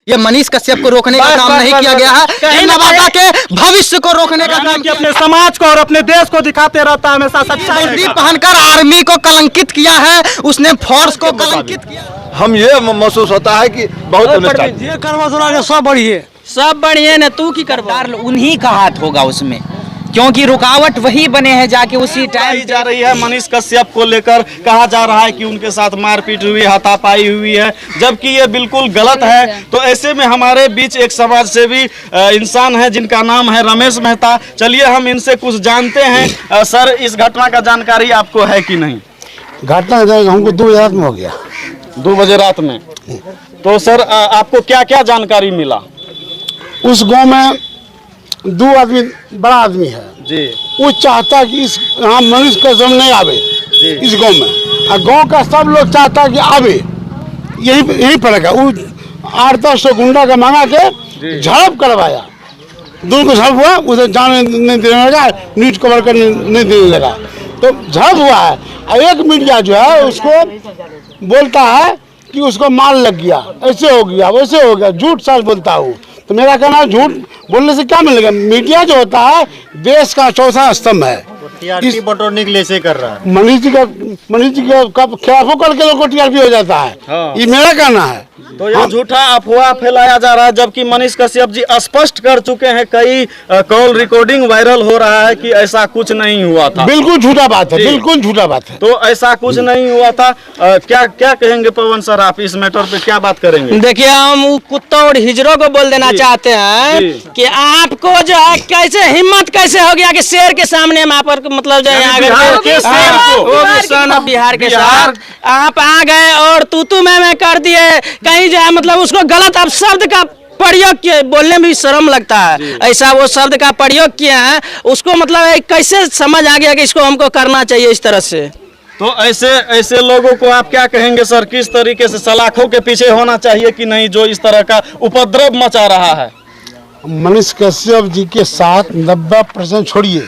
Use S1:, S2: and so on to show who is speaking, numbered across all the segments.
S1: ये मनीष कश्यप को रोकने का काम नहीं किया गया है, नवादा के भविष्य को रोकने का काम
S2: अपने समाज को और अपने देश को दिखाते रहता है हमेशा सच्चाई।
S1: वर्दी पहनकर आर्मी को कलंकित किया है, उसने फोर्स को कलंकित किया।
S3: हम ये महसूस होता है कि बहुत
S2: ये करवा सब बढ़िया
S4: न तू की करवा, उन्हीं का हाथ होगा उसमें, क्योंकि रुकावट वही बने हैं जाके उसी टाइम
S2: जा रही है। मनीष कश्यप को लेकर कहा जा रहा है कि उनके साथ मारपीट हुई, हाथापाई हुई है, जबकि ये बिल्कुल गलत है। तो ऐसे में हमारे बीच एक समाज सेवी इंसान है जिनका नाम है रमेश मेहता। चलिए हम इनसे कुछ जानते हैं। सर, इस घटना का जानकारी आपको है कि नहीं?
S5: घटना हमको 2 बजे रात में हो गया।
S2: 2 बजे रात में। तो सर आपको क्या क्या जानकारी मिला?
S5: उस गांव में 2 आदमी, बड़ा आदमी है
S2: जी,
S5: वो चाहता कि इस यहाँ मनीष कश्यप नहीं आवे इस गांव में, और गांव का सब लोग चाहता कि आवे। यही फर्क है। वो 8-10 गुंडा का मांगा के झड़प करवाया, दोनों को झड़प हुआ, उसे जाने नहीं देने लगा, न्यूज कवर करने नहीं देने लगा, तो झड़प हुआ है। और एक मीडिया जो है उसको बोलता है कि उसको मार लग गया, ऐसे हो गया, वैसे हो गया, झूठ साल बोलता हूँ। तो मेरा कहना है झूठ बोलने से क्या मिलेगा? मीडिया जो होता है देश का चौथा स्तंभ है।
S6: टीआरपी बटोरने के लिए से कर रहा है।
S5: मनीष जी का खिलाफ होकर के लोग को टीआरपी हो जाता है।
S2: हाँ।
S5: ये मेरा कहना है।
S2: तो ये झूठा अफवाह फैलाया जा रहा है, जबकि मनीष कश्यप जी स्पष्ट कर चुके हैं, कई कॉल रिकॉर्डिंग वायरल हो रहा है कि ऐसा कुछ नहीं हुआ था।
S5: बिल्कुल झूठा बात है, बिल्कुल झूठा बात है।
S2: तो ऐसा कुछ नहीं हुआ था। क्या क्या कहेंगे पवन सर, आप इस मैटर पे क्या बात करेंगे?
S4: देखिए, हम कुत्तों और हिजरों को बोल देना चाहते हैं कि आपको जो है कैसे हिम्मत कैसे हो गया कि शेर के सामने हम आप मतलब जो है बिहार के साथ आप आ गए और तू मैं कर दिए, कहीं जो है मतलब उसको गलत आप शब्द का प्रयोग किए, बोलने में भी शर्म लगता है। ऐसा वो शब्द का प्रयोग किया है, उसको मतलब कैसे समझ आ गया कि इसको हमको करना चाहिए इस तरह से।
S2: तो ऐसे लोगों को आप क्या कहेंगे सर, किस तरीके से सलाखों के पीछे होना चाहिए कि नहीं, जो इस तरह का उपद्रव मचा रहा है?
S5: मनीष कश्यप जी के साथ 90% छोड़िए,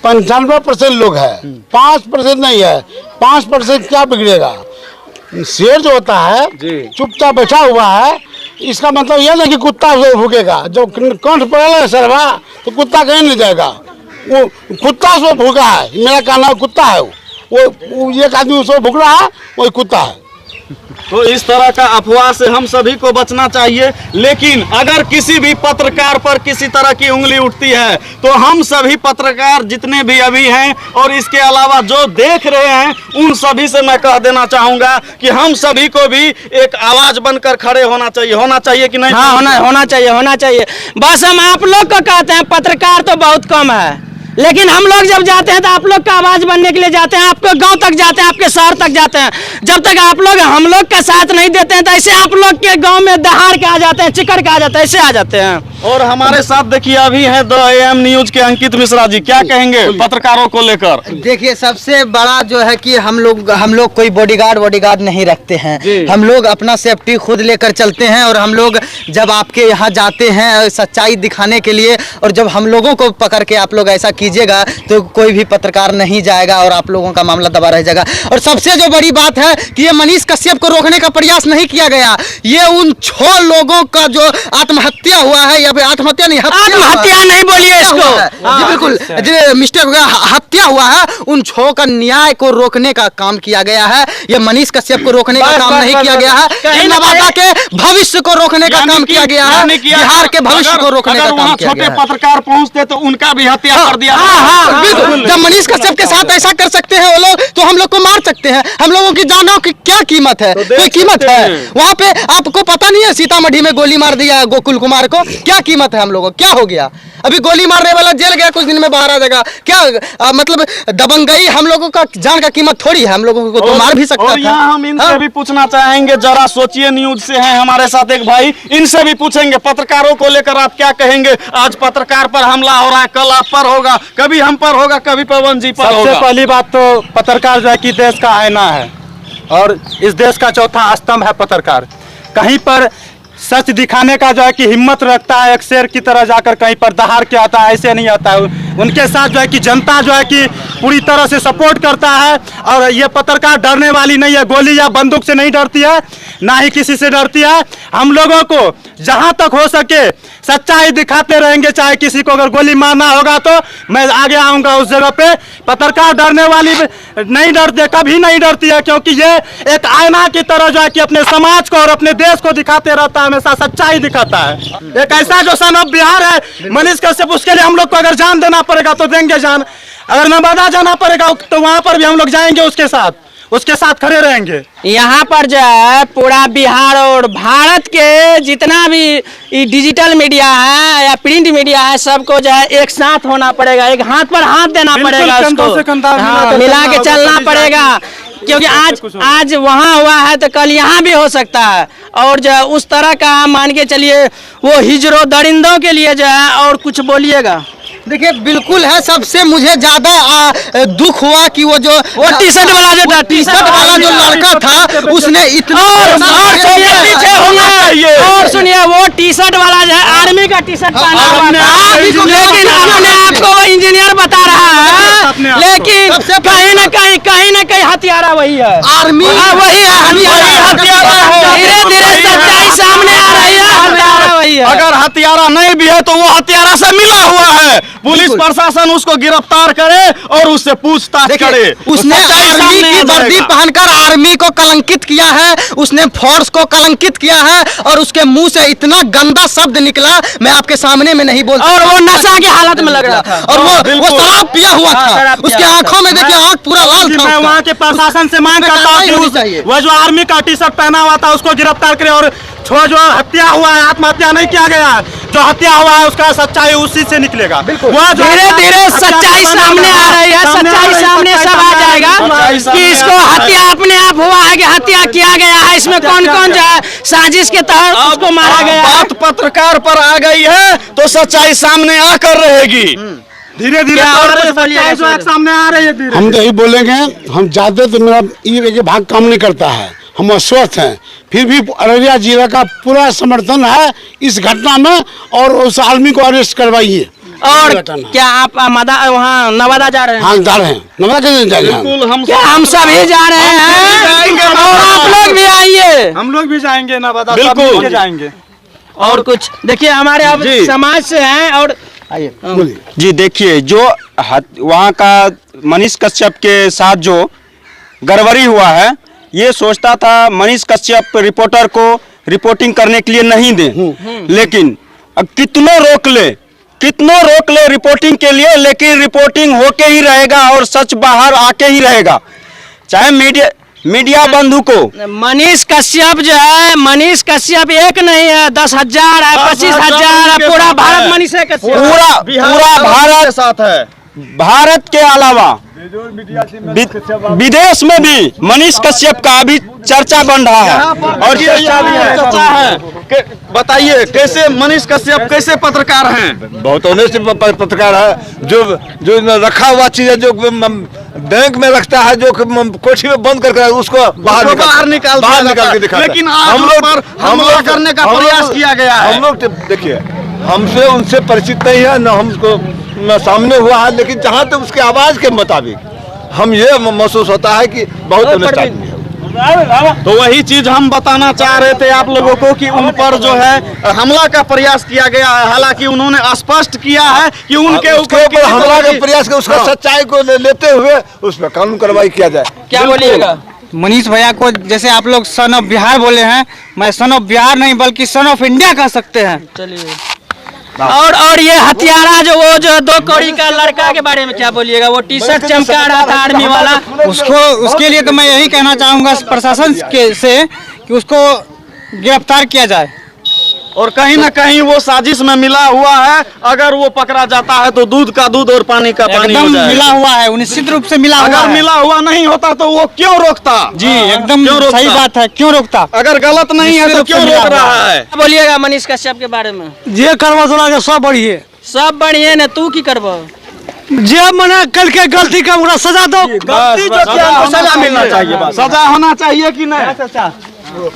S5: 95% लोग है, 5% नहीं है। 5% क्या बिगड़ेगा? शेर जो होता है चुपचाप बैठा हुआ है, इसका मतलब यह नहीं कि कुत्ता भूकेगा। जब कंठ पड़ेगा सरवा तो कुत्ता कहीं नहीं जाएगा, वो कुत्ता उसको भूखा है। मेरा कहना कुत्ता है वो एक आदमी उसको भूख रहा है, वही कुत्ता है।
S2: तो इस तरह का अफवाह से हम सभी को बचना चाहिए। लेकिन अगर किसी भी पत्रकार पर किसी तरह की उंगली उठती है तो हम सभी पत्रकार जितने भी अभी हैं और इसके अलावा जो देख रहे हैं उन सभी से मैं कह देना चाहूंगा कि हम सभी को भी एक आवाज बनकर खड़े होना चाहिए कि नहीं?
S4: हाँ, होना चाहिए। बस हम आप लोग को कहते हैं, पत्रकार तो बहुत कम है, लेकिन हम लोग जब जाते हैं तो आप लोग का आवाज बनने के लिए जाते हैं, आपके गांव तक जाते हैं, आपके शहर तक जाते हैं। जब तक आप लोग हम लोग का साथ नहीं देते हैं तो ऐसे आप लोग के गांव में दहाड़ के आ जाते हैं, चिकड़ के आ जाते हैं, ऐसे आ जाते हैं।
S2: और हमारे साथ देखिए अभी है द AM न्यूज के अंकित मिश्रा जी, क्या कहेंगे पत्रकारों को लेकर?
S1: देखिए, सबसे बड़ा जो है कि हम लोग कोई बॉडीगार्ड नहीं रखते हैं। हम लोग अपना सेफ्टी खुद लेकर चलते हैं, और हम लोग जब आपके यहाँ जाते हैं सच्चाई दिखाने के लिए, और जब हम लोगों को पकड़ के आप लोग ऐसा कीजिएगा तो कोई भी पत्रकार नहीं जाएगा और आप लोगों का मामला दबा रह जाएगा। और सबसे जो बड़ी बात है कि ये मनीष कश्यप को रोकने का प्रयास नहीं किया गया, ये उन 6 लोगों का जो आत्महत्या हुआ है, या फिर आत्महत्या नहीं,
S4: आत्महत्या नहीं बोलिए इसको,
S1: बिल्कुल मिस्टेक हो गया, हत्या हुआ है। उन 6 का न्याय को रोकने का काम किया गया है, ये मनीष कश्यप को रोकने का काम नहीं किया गया है। नवादा के भविष्य को रोकने का काम किया गया है, बिहार के भविष्य को रोकने का काम किया गया है।
S2: छोटे पत्रकार पहुंचते तो उनका भी हत्या कर दिया।
S1: हाँ, बिल्कुल। जब मनीष कश्यप के साथ ऐसा कर सकते हैं वो लोग, तो हम लोग को मार सकते हैं। हम लोगों की जानों की क्या कीमत है? कोई कीमत है? वहाँ पे आपको पता नहीं है सीतामढ़ी में गोली मार दिया गोकुल कुमार को, क्या कीमत है? हम लोगों क्या हो गया? अभी गोली मारने वाला जेल गया, कुछ दिन में बाहर आ जाएगा। क्या मतलब दबंगई हम लोगों का जान का कीमत थोड़ी है? हम लोगों को तो मार भी सकता था।
S2: हम इनसे भी पूछना चाहेंगे, जरा सोचिए, न्यूज से हैं हमारे साथ एक भाई, इनसे भी पूछेंगे पत्रकारों को लेकर आप क्या कहेंगे? आज पत्रकार पर हमला हो रहा है, कल आप पर होगा, कभी हम पर होगा, कभी पवन जी पर होगा।
S6: सबसे पहली बात तो पत्रकार जो है कि देश का आईना है, और इस देश का चौथा स्तंभ है पत्रकार। कहीं पर सच दिखाने का जो है कि हिम्मत रखता है, एक शेर की तरह जाकर कहीं पर दहाड़ के आता है, ऐसे नहीं आता है। उनके साथ जो है कि जनता जो है कि पूरी तरह से सपोर्ट करता है, और ये पत्रकार डरने वाली नहीं है, गोली या बंदूक से नहीं डरती है। ना ही किसी से डरती है। हम लोगों को जहां तक हो सके सच्चाई दिखाते रहेंगे, चाहे किसी को अगर गोली मारना होगा तो मैं आगे आऊंगा उस जगह पे। पत्रकार डरने वाली नहीं डरते, कभी नहीं डरती है, क्योंकि ये एक आईना की तरह जो है कि अपने समाज को और अपने देश को दिखाते रहता है, हमेशा सच्चाई दिखाता है। एक ऐसा जो सन ऑफ बिहार है मनीष कश्यप, उसके लिए हम लोग को अगर जान देना पड़ेगा तो देंगे जान। अगर नवादा जाना पड़ेगा तो वहां पर भी हम लोग जाएंगे, उसके साथ खड़े रहेंगे।
S4: यहाँ पर जो है पूरा बिहार और भारत के जितना भी डिजिटल मीडिया है या प्रिंट मीडिया है, सबको जो है एक साथ होना पड़ेगा, एक हाथ पर हाथ देना पड़ेगा, उसको मिला के चलना पड़ेगा। क्योंकि आज वहाँ हुआ है तो कल यहाँ भी हो सकता है। और जो है उस तरह का मान के चलिए वो हिजरो दरिंदों के लिए जो है। और कुछ बोलिएगा।
S1: देखिए बिल्कुल है, सबसे मुझे ज्यादा दुख हुआ कि वो
S4: टी शर्ट वाला जो था,
S1: टी शर्ट वाला जो लड़का था उसने इतना
S4: और सुनिए वो टी शर्ट वाला जो है आर्मी का टी शर्ट पहना हुआ था, लेकिन अपने आप को वो इंजीनियर बता रहा है, लेकिन कहीं ना कहीं हथियारा वही है,
S1: आर्मी
S4: वही है हथियारा। धीरे धीरे सच्चाई सामने आ रही है, हथियारा वही है।
S2: अगर हथियारा नहीं भी है तो वो हथियारा से मिला हुआ है। पुलिस प्रशासन उसको गिरफ्तार करे और उससे पूछताछ करे।
S1: उसने आर्मी की वर्दी पहनकर आर्मी को कलंकित किया है, उसने फोर्स को कलंकित किया है और उसके मुंह से इतना गंदा शब्द निकला, मैं आपके सामने में नहीं बोल।
S4: और वो नशा की हालत में लग रहा था
S1: और वो शराब पिया हुआ था, उसके आंखों में देखिए आंख पूरा लाल था।
S6: मैं वहाँ के प्रशासन से मांग करता हूँ कि वो जो आर्मी का टी शर्ट पहना हुआ था उसको गिरफ्तार करे, और जो हत्या हुआ है, आत्महत्या नहीं किया गया है, जो हत्या हुआ है उसका सच्चाई उसी से निकलेगा।
S4: धीरे धीरे सच्चाई सामने आ रही है, सच्चाई सामने सब आ जाएगा कि इसको हत्या अपने आप हुआ है कि हत्या किया गया है, इसमें कौन कौन जो है साजिश के तहत उसको मारा गया है।
S2: बात पत्रकार पर आ गई है तो सच्चाई सामने आकर रहेगी।
S6: धीरे धीरे सामने आ रही है।
S5: हम तो यही बोलेंगे, हम जाते तो मेरा ये भाग काम नहीं करता है, हम अस्वस्थ हैं, फिर भी अररिया जिला का पूरा समर्थन है इस घटना में, और उस आदमी को अरेस्ट करवाइए।
S4: और क्या आप वहाँ नवादा जा रहे हैं?
S5: हाँ जा रहे हैं, नवादा कैसे जा रहे हैं?
S4: हम सभी जा रहे हैं और आप लोग भी आइए।
S6: हम लोग भी जाएंगे नवादा,
S2: बिल्कुल
S6: जाएंगे।
S4: और कुछ देखिए हमारे अब समाज से हैं और
S5: बोलिए
S7: जी। देखिए जो वहाँ का मनीष कश्यप के साथ जो गड़बड़ी हुआ है, ये सोचता था मनीष कश्यप रिपोर्टर को रिपोर्टिंग करने के लिए नहीं दे, लेकिन अब कितनों रोक ले रिपोर्टिंग के लिए, लेकिन रिपोर्टिंग होके ही रहेगा और सच बाहर आके ही रहेगा, चाहे मीडिया बंधु को।
S4: मनीष कश्यप जो है, मनीष कश्यप एक नहीं है, 10,000 है, 25,000 है, पूरा भारत मनीष कश्यप,
S7: पूरा भारत
S2: साथ है।
S7: भारत के अलावा विदेश में भी मनीष कश्यप का अभी चर्चा बन रहा है और
S2: चर्चा है। बताइए कैसे मनीष कश्यप कैसे पत्रकार हैं?
S3: बहुत ऑनेस्ट पत्रकार है, जो रखा हुआ चीज है, जो बैंक में रखता है, जो कोठी में बंद करके उसको बाहर निकाल के दिखाता है।
S2: लेकिन हम लोग हमला करने का प्रयास किया गया है।
S3: हम लोग देखिए, हमसे उनसे परिचित नहीं है, न हमको न सामने हुआ है, लेकिन जहाँ तक उसके आवाज के मुताबिक हम ये महसूस होता है कि बहुत ऑनेस्ट आदमी है।
S2: तो वही चीज हम बताना चाह रहे थे आप लोगों को कि उन पर जो है हमला का प्रयास किया गया है। हालांकि उन्होंने स्पष्ट किया है कि उनके ऊपर
S3: हमला का प्रयास कर उसका सच्चाई को लेते हुए उस पर कानून कार्रवाई किया जाए।
S4: क्या बोलिएगा?
S1: मनीष भैया को जैसे आप लोग सन ऑफ बिहार बोले हैं, मैं सन ऑफ बिहार नहीं बल्कि सन ऑफ इंडिया कह सकते हैं।
S4: चलिए और ये हथियारा जो वो जो 2 कौड़ी का लड़का के बारे में क्या बोलिएगा? वो टी शर्ट चमका रहा था आर्मी वाला,
S1: उसके लिए तो मैं यही कहना चाहूँगा प्रशासन से कि उसको गिरफ्तार किया जाए।
S2: और कहीं ना कहीं वो साजिश में मिला हुआ है। अगर वो पकड़ा जाता है तो दूध का दूध और पानी का पानी हो जाएगा।
S1: मिला हुआ है, निश्चित रूप से मिला हुआ है।
S2: अगर मिला हुआ नहीं होता तो वो क्यों रोकता?
S1: जी एकदम सही बात है, क्यों रोकता?
S2: अगर गलत नहीं है तो क्यों रोक रहा है?
S4: बोलिएगा मनीष कश्यप के बारे में।
S5: जे करवा सुना के सब बढ़िए,
S4: सब बढ़िया ने, तू की करबो?
S5: जे मना कल के गलती का पूरा सजा दो,
S2: गलती जो किया सजा मिलना चाहिए, सजा होना चाहिए कि नहीं?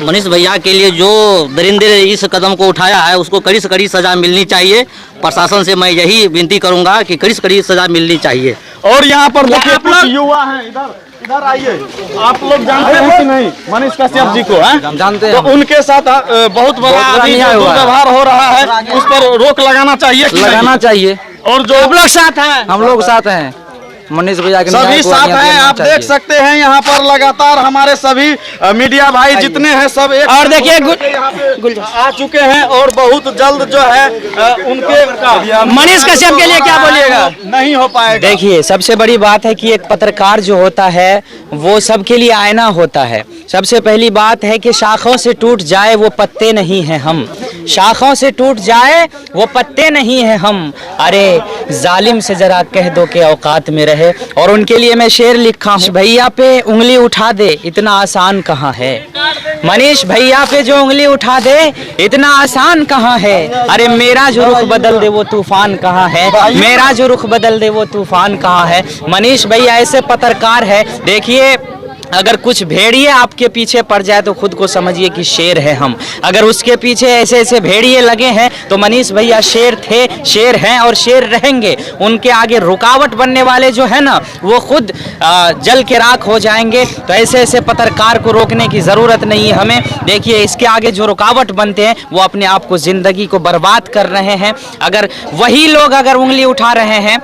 S8: मनीष भैया के लिए जो दरिंदे ने इस कदम को उठाया है उसको कड़ी से कड़ी सजा मिलनी चाहिए। प्रशासन से मैं यही विनती करूंगा कि कड़ी से कड़ी सजा मिलनी चाहिए।
S2: और यहाँ पर देखिए कुछ युवा हैं इधर इधर आइए। आप लोग जानते हैं कि नहीं मनीष कश्यप जी को?
S1: जानते हैं।
S2: तो उनके साथ बहुत बड़ा अभी जो दुर्व्यवहार हो रहा है, उस पर रोक लगाना चाहिए कि नहीं?
S1: लगाना चाहिए।
S2: और जो
S4: आप लोग साथ हैं,
S1: हम लोग साथ हैं, मनीष भैया के
S2: सभी साथ हैं। आप देख सकते हैं यहाँ पर लगातार हमारे सभी मीडिया भाई जितने हैं सब एक
S4: और देखिए
S2: यहाँ पे आ चुके हैं और बहुत जल्द जो है उनके
S4: मनीष कश्यप के लिए क्या बोलिएगा?
S2: नहीं हो पाएगा।
S9: देखिए, सबसे बड़ी बात है कि एक पत्रकार जो होता है वो सबके लिए आईना होता है। सबसे पहली बात है कि शाखों से टूट जाए वो पत्ते नहीं हैं हम, शाखों से टूट जाए वो पत्ते नहीं हैं हम। अरे जालिम से जरा कह दो कि औकात में रहे। और उनके लिए मैं शेर लिखा हूँ, भैया पे उंगली उठा दे इतना आसान कहाँ है। मनीष भैया पे जो उंगली उठा दे इतना आसान कहाँ है। अरे मेरा जो रुख बदल दे वो तूफान कहाँ है, मेरा जो रुख बदल दे वो तूफान कहाँ है। मनीष भैया ऐसे पत्रकार है, देखिए अगर कुछ भेड़िए आपके पीछे पड़ जाए तो खुद को समझिए कि शेर है हम। अगर उसके पीछे ऐसे ऐसे भेड़िए लगे हैं तो मनीष भैया शेर थे, शेर हैं और शेर रहेंगे। उनके आगे रुकावट बनने वाले जो है ना वो खुद जल के राख हो जाएंगे। तो ऐसे ऐसे पत्रकार को रोकने की ज़रूरत नहीं है हमें। देखिए इसके आगे जो रुकावट बनते हैं वो अपने आप को ज़िंदगी को बर्बाद कर रहे हैं। अगर वही लोग अगर उंगली उठा रहे हैं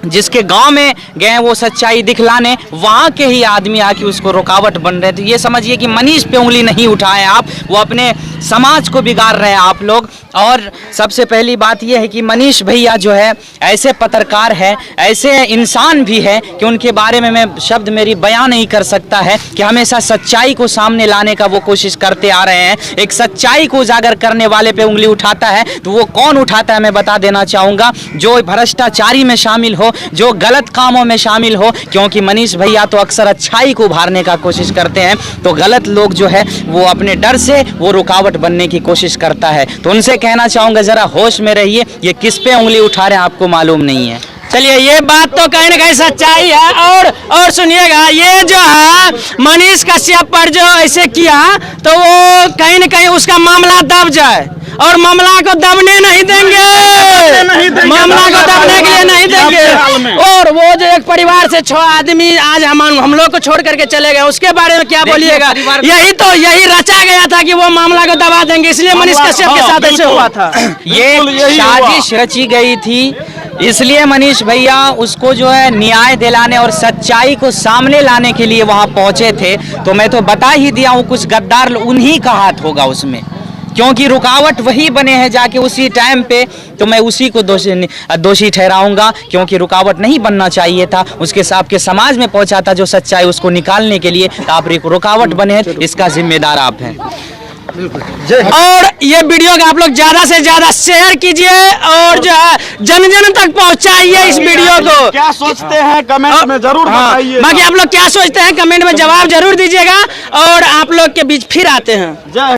S9: जिसके गांव में गए वो सच्चाई दिखलाने, वहाँ के ही आदमी आके उसको रुकावट बन रहे थे। ये समझिए कि मनीष पे उंगली नहीं उठाए आप, वो अपने समाज को बिगाड़ रहे हैं आप लोग। और सबसे पहली बात ये है कि मनीष भैया जो है ऐसे पत्रकार है, ऐसे इंसान भी है कि उनके बारे में मैं शब्द मेरी बयान नहीं कर सकता है कि हमेशा सच्चाई को सामने लाने का वो कोशिश करते आ रहे हैं। एक सच्चाई को उजागर करने वाले पे उंगली उठाता है तो वो कौन उठाता है मैं बता देना चाहूँगा, जो भ्रष्टाचारी में शामिल हो, जो गलत कामों में शामिल हो। क्योंकि मनीष भैया तो अक्सर अच्छाई को उभारने का कोशिश करते हैं, तो गलत लोग जो है वो अपने डर से वो रुकावट बनने की कोशिश करता है। तो उनसे कहना चाहूँगा जरा होश में रहिए, ये किस पे उंगली उठा रहे हैं आपको मालूम नहीं है।
S4: चलिए ये बात तो कहीं ना कहीं सच्चाई है। और सुनिएगा, ये जो है मनीष कश्यप पर जो ऐसे किया तो वो कहीं ना कहीं उसका मामला दब जाए, और मामला को दबने नहीं देंगे, मामला को दबने के लिए नहीं देंगे। और वो जो एक परिवार से 6 आदमी आज हम लोग को छोड़ करके चले गए, उसके बारे में क्या बोलिएगा? यही रचा गया था कि वो मामला को दबा देंगे, इसलिए मनीष कश्यप के साथ ऐसे हुआ था।
S9: ये साजिश रची गई थी, इसलिए मनीष भैया उसको जो है न्याय दिलाने और सच्चाई को सामने लाने के लिए वहां पहुंचे थे। तो मैं तो बता ही दिया हूं, कुछ गद्दार उन्हीं का हाथ होगा उसमें, क्योंकि रुकावट वही बने हैं जाके उसी टाइम पे। तो मैं उसी को दोषी ठहराऊंगा, क्योंकि रुकावट नहीं बनना चाहिए था। उसके साथ के समाज में पहुंचा था जो सच्चाई उसको निकालने के लिए, तो आप रुकावट बने हैं, इसका जिम्मेदार आप हैं।
S4: और ये वीडियो का आप लोग ज्यादा से ज्यादा शेयर कीजिए और जो है जन जन तक पहुंचाइए इस वीडियो को।
S2: क्या सोचते हैं कमेंट में जरूर बताइए।
S4: बाकी आप लोग क्या सोचते हैं कमेंट में जवाब जरूर दीजिएगा। और आप लोग के बीच फिर आते हैं।
S2: जय